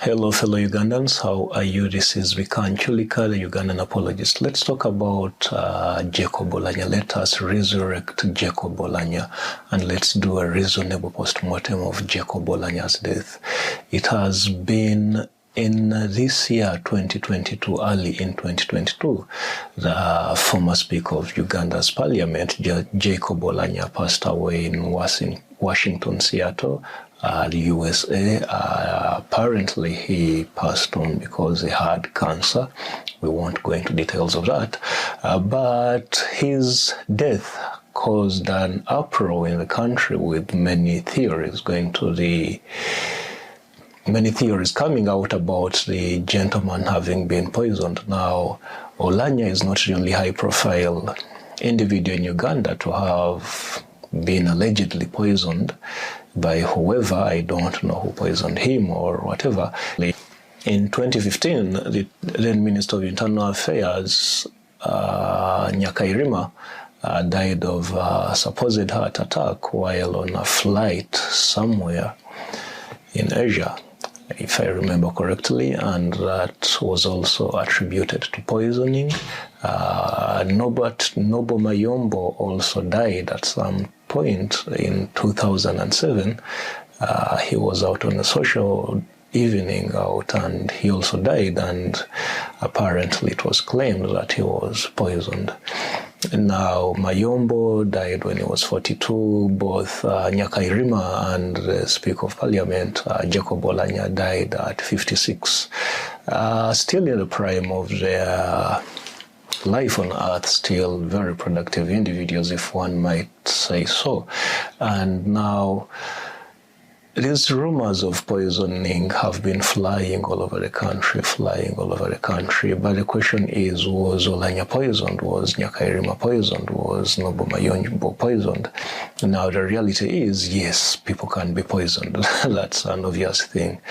Hello, fellow Ugandans. How are you? This is Vikan Chulika, the Ugandan apologist. Let's talk about Jacob Oulanyah. Let us resurrect Jacob Oulanyah and let's do a reasonable post-mortem of Jacob Oulanyah's death. It has been in this year, 2022, early in 2022, the former Speaker of Uganda's parliament, Jacob Oulanyah, passed away in Washington, Seattle, the USA. Apparently he passed on because he had cancer. We won't go into details of that. But his death caused an uproar in the country with many theories coming out about the gentleman having been poisoned. Now, Oulanyah is not really high-profile individual in Uganda to have been allegedly poisoned by whoever. I don't know who poisoned him or whatever. In 2015, the then Minister of Internal Affairs, Nyakairima, died of a supposed heart attack while on a flight somewhere in Asia, if I remember correctly, and that was also attributed to poisoning. Nobo Mayombo also died at some point in 2007. He was out on a social evening out and he also died, and apparently it was claimed that he was poisoned. Now, Mayombo died when he was 42. Both Nyakairima and the Speaker of Parliament, Jacob Oulanyah, died at 56. Still in the prime of their life on earth, still very productive individuals, if one might say so. And now, these rumors of poisoning have been flying all over the country. But the question is, was Oulanyah poisoned? Was Nyakairima poisoned? Was Nobo Mayombo poisoned? Now, the reality is, yes, people can be poisoned. That's an obvious thing.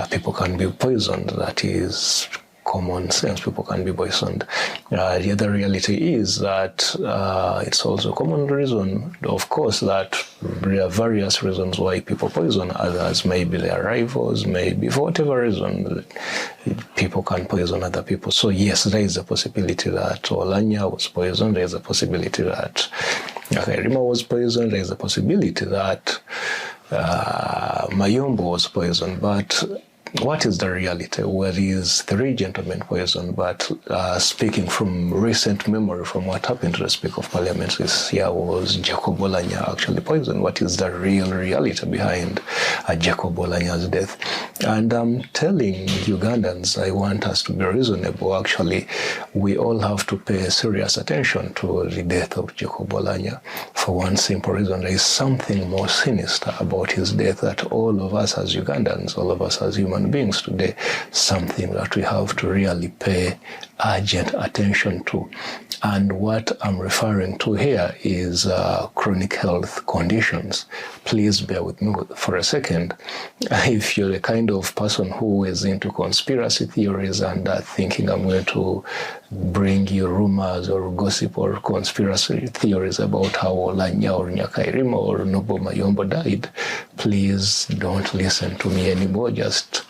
People can be poisoned. That is common sense. People can be poisoned. The other reality is that it's also a common reason, of course, that there are various reasons why people poison others. Maybe they are rivals, maybe for whatever reason, people can poison other people. So yes, there is a possibility that Oulanyah was poisoned. There is a possibility that Nyakairima was poisoned. There is a possibility that Mayombo was poisoned. But what is the reality? Well, these three gentlemen poisoned, but speaking from recent memory, from what happened to the Speaker of Parliament this year, was Jacob Oulanyah actually poisoned? What is the real reality behind Jacob Oulanyah's death? And I'm telling Ugandans, I want us to be reasonable. Actually, we all have to pay serious attention to the death of Jacob Oulanyah for one simple reason. There is something more sinister about his death that all of us as Ugandans, all of us as human beings today, something that we have to really pay urgent attention to. And what I'm referring to here is chronic health conditions. Please bear with me for a second. If you're the kind of person who is into conspiracy theories and thinking I'm going to bring you rumors or gossip or conspiracy theories about how Oulanyah or Nyakairima or Nobo Mayombo died, please don't listen to me anymore. Just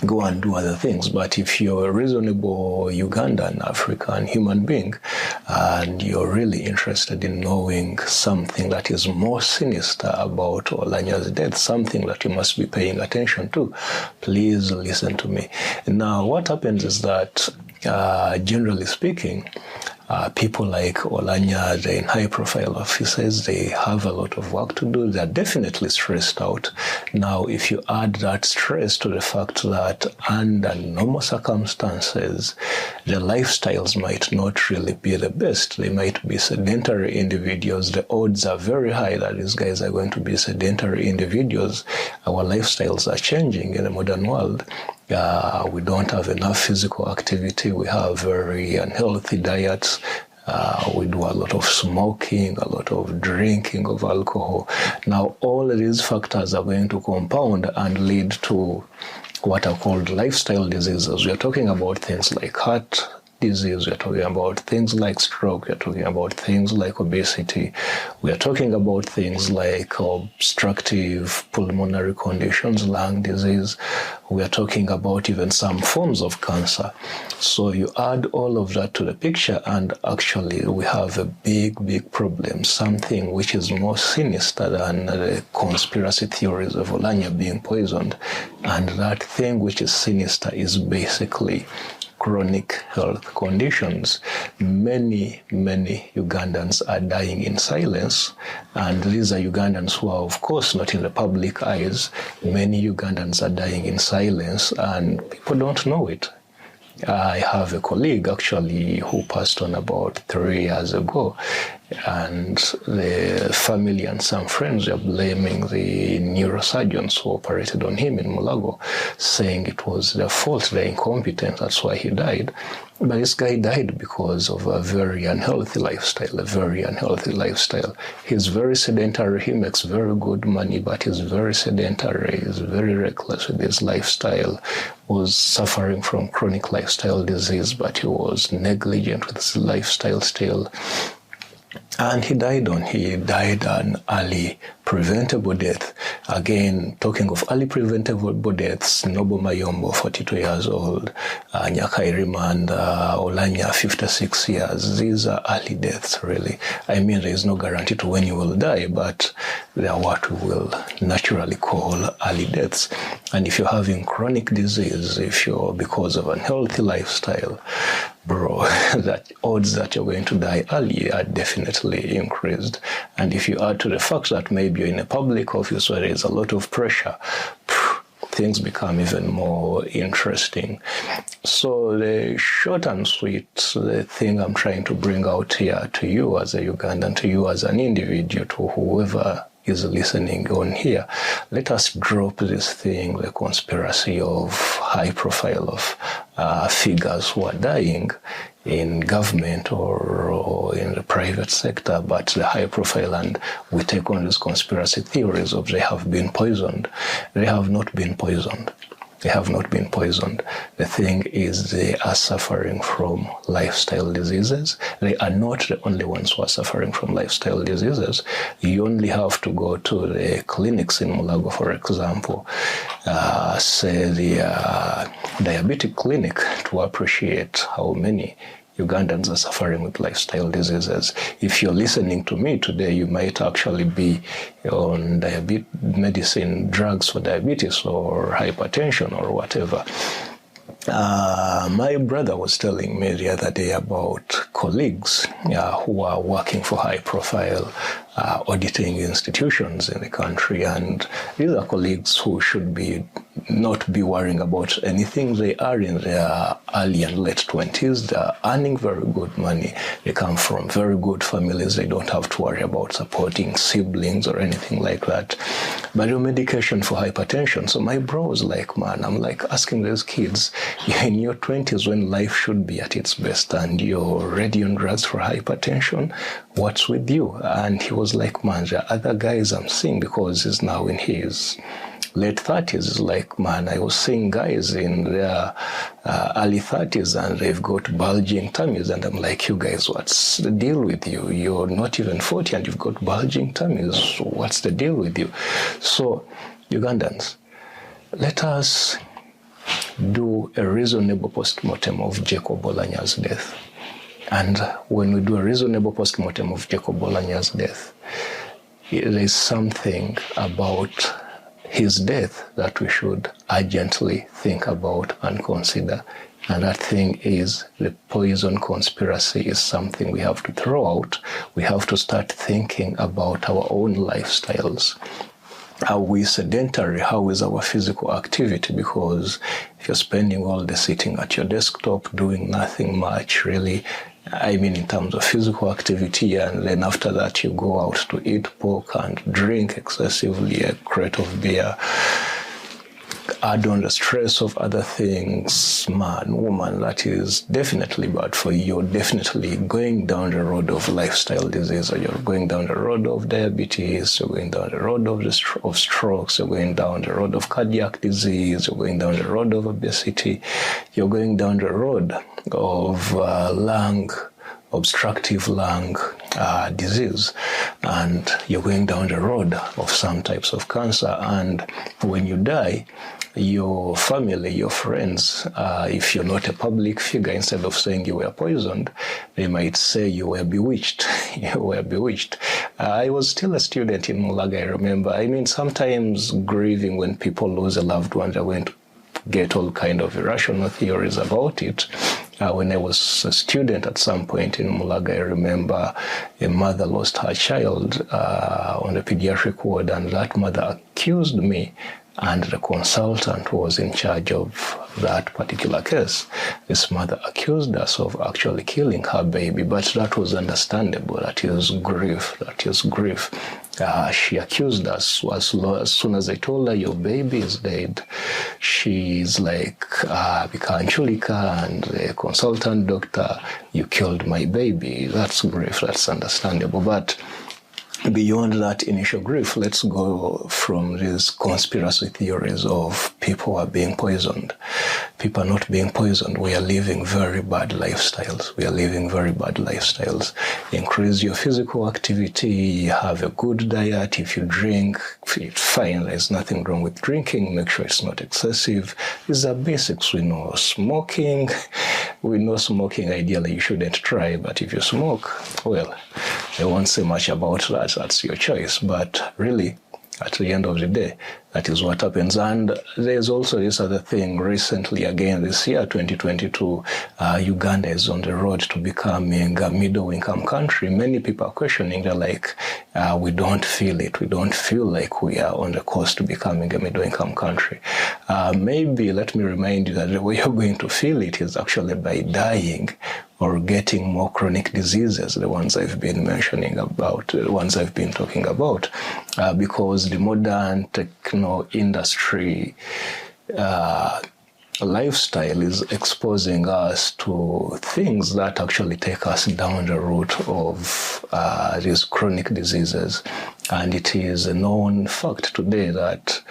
go and do other things. But if you're a reasonable Ugandan, African human being, and you're really interested in knowing something that is more sinister about Oulanyah's death, something that you must be paying attention to, please listen to me. Now, what happens is that, generally speaking, people like Oulanyah, they're in high-profile offices, they have a lot of work to do, they're definitely stressed out. Now, if you add that stress to the fact that under normal circumstances, their lifestyles might not really be the best, they might be sedentary individuals, the odds are very high that these guys are going to be sedentary individuals. Our lifestyles are changing in the modern world. We don't have enough physical activity. We have very unhealthy diets. We do a lot of smoking, a lot of drinking of alcohol. Now, all of these factors are going to compound and lead to what are called lifestyle diseases. We are talking about things like heart disease, we're talking about things like stroke, we're talking about things like obesity, we're talking about things like obstructive pulmonary conditions, lung disease, we're talking about even some forms of cancer. So you add all of that to the picture and actually we have a big problem, something which is more sinister than the conspiracy theories of Oulanyah being poisoned. And that thing which is sinister is basically chronic health conditions. Many Ugandans are dying in silence, and these are Ugandans who are of course not in the public eyes. Many Ugandans are dying in silence and people don't know it. I have a colleague actually who passed on about 3 years ago, and the family and some friends are blaming the neurosurgeons who operated on him in Mulago, saying it was their fault, their incompetence, that's why he died. But this guy died because of a very unhealthy lifestyle, He's very sedentary, he makes very good money, but he's very sedentary, he's very reckless with his lifestyle, was suffering from chronic lifestyle disease, but he was negligent with his lifestyle still. And he died an early preventable death. Again, talking of early preventable deaths, Noble Mayombo, 42 years old, Nyakairima and Oulanyah, 56 years. These are early deaths, really. I mean, there is no guarantee to when you will die, but they are what we will naturally call early deaths. And if you're having chronic disease, if you're because of unhealthy lifestyle, bro, that odds that you're going to die early are definitely increased. And if you add to the fact that maybe you're in a public office where there is a lot of pressure, things become even more interesting. So the short and sweet, the thing I'm trying to bring out here to you as a Ugandan, to you as an individual, to whoever is listening on here, let us drop this thing, the conspiracy of high profile of figures who are dying in government or in the private sector, but the high profile, and we take on these conspiracy theories of they have been poisoned. They have not been poisoned. They have not been poisoned. The thing is, they are suffering from lifestyle diseases. They are not the only ones who are suffering from lifestyle diseases. You only have to go to the clinics in Mulago, for example, say the diabetic clinic, to appreciate how many Ugandans are suffering with lifestyle diseases. If you're listening to me today, you might actually be on medicine, drugs for diabetes or hypertension or whatever. My brother was telling me the other day about colleagues who are working for high-profile auditing institutions in the country, and these are colleagues who should not be worrying about anything. They are in their early and late 20s. They are earning very good money. They come from very good families. They don't have to worry about supporting siblings or anything like that. But your medication for hypertension. So my bro was like, man, I'm like asking these kids, you're in your 20s when life should be at its best and you're already on drugs for hypertension. What's with you? And he was like, man, there are other guys I'm seeing, because he's now in his late 30s. It's like, man, I was seeing guys in their early 30s and they've got bulging tummies, and I'm like, you guys, what's the deal with you? You're not even 40 and you've got bulging tummies. What's the deal with you? So, Ugandans, let us do a reasonable post-mortem of Jacob Oulanyah's death. And when we do a reasonable post-mortem of Jacob Oulanyah's death, there is something about his death that we should urgently think about and consider. And that thing is, the poison conspiracy is something we have to throw out. We have to start thinking about our own lifestyles. Are we sedentary? How is our physical activity? Because if you're spending all day sitting at your desktop doing nothing much, really, I mean in terms of physical activity, and then after that you go out to eat pork and drink excessively, a crate of beer, add on the stress of other things, man, woman, that is definitely bad for you. You're definitely going down the road of lifestyle disease, or you're going down the road of diabetes, you're going down the road of strokes, you're going down the road of cardiac disease, you're going down the road of obesity, you're going down the road of obstructive lung disease, and you're going down the road of some types of cancer. And when you die, your family, your friends, if you're not a public figure, instead of saying you were poisoned, they might say you were bewitched. You were bewitched. I was still a student in Mulaga, I remember. I mean, sometimes grieving when people lose a loved one, they're going to get all kind of irrational theories about it. When I was a student at some point in Mulaga, I remember a mother lost her child on the pediatric ward, and that mother accused me and the consultant who was in charge of that particular case. This mother accused us of actually killing her baby, but that was understandable. That is grief. That is grief. She accused us as soon as I told her, your baby is dead. She's like, Bikanchulika, and the consultant doctor, you killed my baby. That's grief. That's understandable. But beyond that initial grief, let's go from these conspiracy theories of people are being poisoned. People are not being poisoned. We are living very bad lifestyles. We are living very bad lifestyles. Increase your physical activity, have a good diet. If you drink, it's fine. There's nothing wrong with drinking. Make sure it's not excessive. These are basics. We know smoking. We know smoking, ideally, you shouldn't try. But if you smoke, well, I won't say much about that. That's your choice. But really, at the end of the day, that is what happens. And there's also this other thing recently, again this year, 2022, Uganda is on the road to becoming a middle-income country. Many people are questioning, they're like, we don't feel it. We don't feel like we are on the course to becoming a middle-income country. Maybe let me remind you that the way you're going to feel it is actually by dying or getting more chronic diseases, the ones I've been mentioning about, the ones I've been talking about, because the modern techno industry lifestyle is exposing us to things that actually take us down the route of these chronic diseases. And it is a known fact today that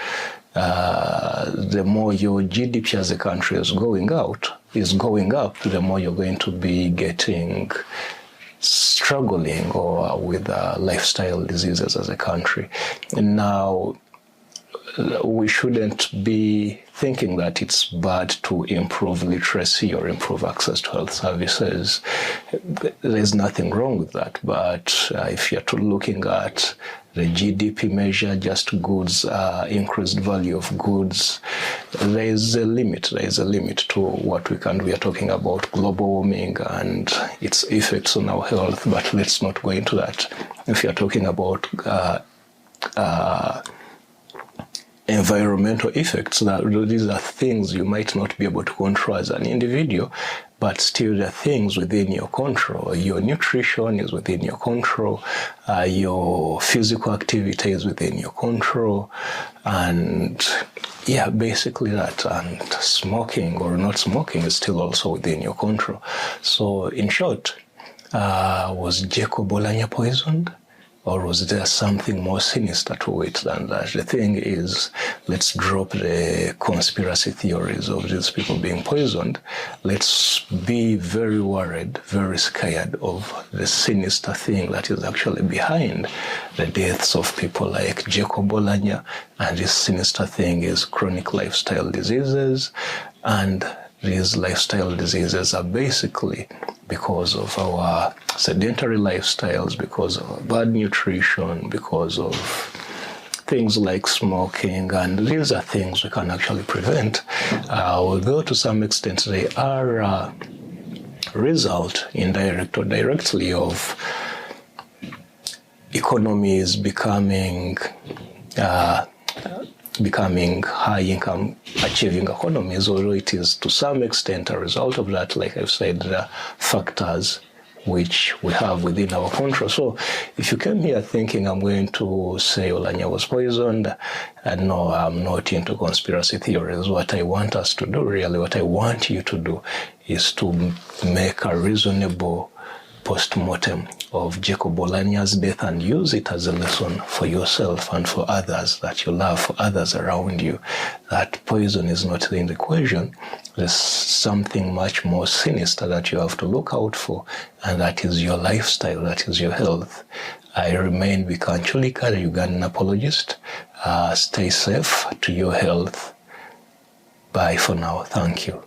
the more your GDP as a country is going up, the more you're going to be struggling or with lifestyle diseases as a country. And now, we shouldn't be thinking that it's bad to improve literacy or improve access to health services. There's nothing wrong with that. But if you're looking at the GDP measure, just goods, increased value of goods, there is a limit. There is a limit to what we can do. We are talking about global warming and its effects on our health, but let's not go into that. If you're talking about environmental effects, these are things you might not be able to control as an individual, but still the things within your control. Your nutrition is within your control, your physical activity is within your control, and yeah, basically that. And smoking or not smoking is still also within your control. So in short, was Jacob Oulanyah poisoned? Or was there something more sinister to it than that? The thing is, let's drop the conspiracy theories of these people being poisoned. Let's be very worried, very scared of the sinister thing that is actually behind the deaths of people like Jacob Oulanyah. And this sinister thing is chronic lifestyle diseases. And these lifestyle diseases are basically because of our sedentary lifestyles, because of our bad nutrition, because of things like smoking, and these are things we can actually prevent. Although to some extent they are a result, indirect or directly, of economies becoming high-income achieving economies, although it is to some extent a result of that. Like I've said, there are factors which we have within our control. So if you came here thinking I'm going to say Oulanyah was poisoned, no, I'm not into conspiracy theories. What I want us to do, really, what I want you to do is to make a reasonable post-mortem of Jacob Oulanyah's death and use it as a lesson for yourself and for others that you love, for others around you, that poison is not in the equation. There's something much more sinister that you have to look out for, and that is your lifestyle, that is your health. I remain Bikanchulika, the Ugandan apologist. Stay safe to your health. Bye for now. Thank you.